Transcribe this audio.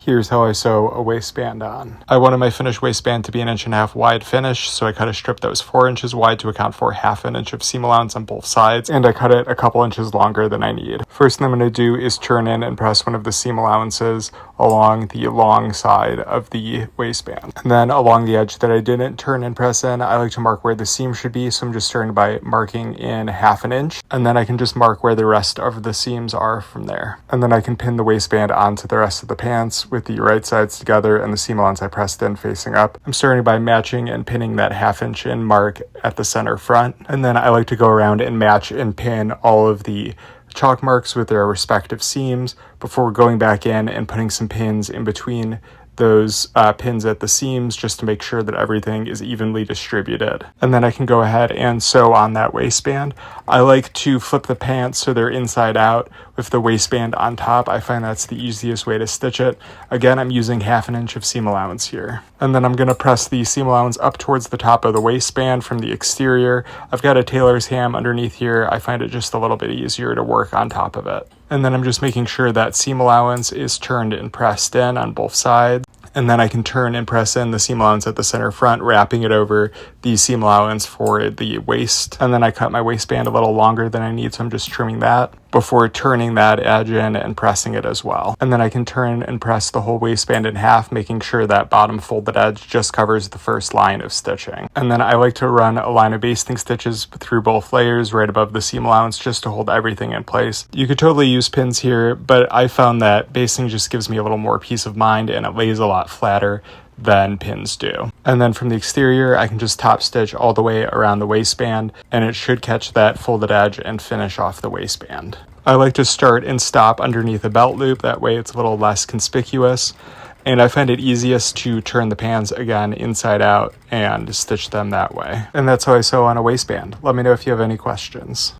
Here's how I sew a waistband on. I wanted my finished waistband to be 1.5 inches wide finish, so I cut a strip that was 4 inches wide to account for 1/2 inch of seam allowance on both sides, and I cut it a couple inches longer than I need. First thing I'm going to do is turn in and press one of the seam allowances along the long side of the waistband. And then along the edge that I didn't turn and press in, I like to mark where the seam should be, so I'm just starting by marking in 1/2 inch, and then I can just mark where the rest of the seams are from there. And then I can pin the waistband onto the rest of the pants with the right sides together and the seam allowance I pressed in facing up. I'm starting by matching and pinning that 1/2 inch in mark at the center front, and then I like to go around and match and pin all of the chalk marks with their respective seams before going back in and putting some pins in between those pins at the seams just to make sure that everything is evenly distributed. And then I can go ahead and sew on that waistband. I like to flip the pants so they're inside out with the waistband on top. I find that's the easiest way to stitch it. Again, I'm using 1/2 inch of seam allowance here. And then I'm going to press the seam allowance up towards the top of the waistband from the exterior. I've got a tailor's ham underneath here. I find it just a little bit easier to work on top of it. And then I'm just making sure that seam allowance is turned and pressed in on both sides. And then I can turn and press in the seam allowance at the center front, wrapping it over the seam allowance for the waist. And then I cut my waistband a little longer than I need, so I'm just trimming that before turning that edge in and pressing it as well. And then I can turn and press the whole waistband in half, making sure that bottom folded edge just covers the first line of stitching. And then I like to run a line of basting stitches through both layers right above the seam allowance just to hold everything in place. You could totally use pins here, but I found that basting just gives me a little more peace of mind and it lays a lot flatter than pins do. And then from the exterior, I can just top stitch all the way around the waistband, and it should catch that folded edge and finish off the waistband. I like to start and stop underneath a belt loop, that way it's a little less conspicuous, and I find it easiest to turn the pants again inside out and stitch them that way. And that's how I sew on a waistband. Let me know if you have any questions.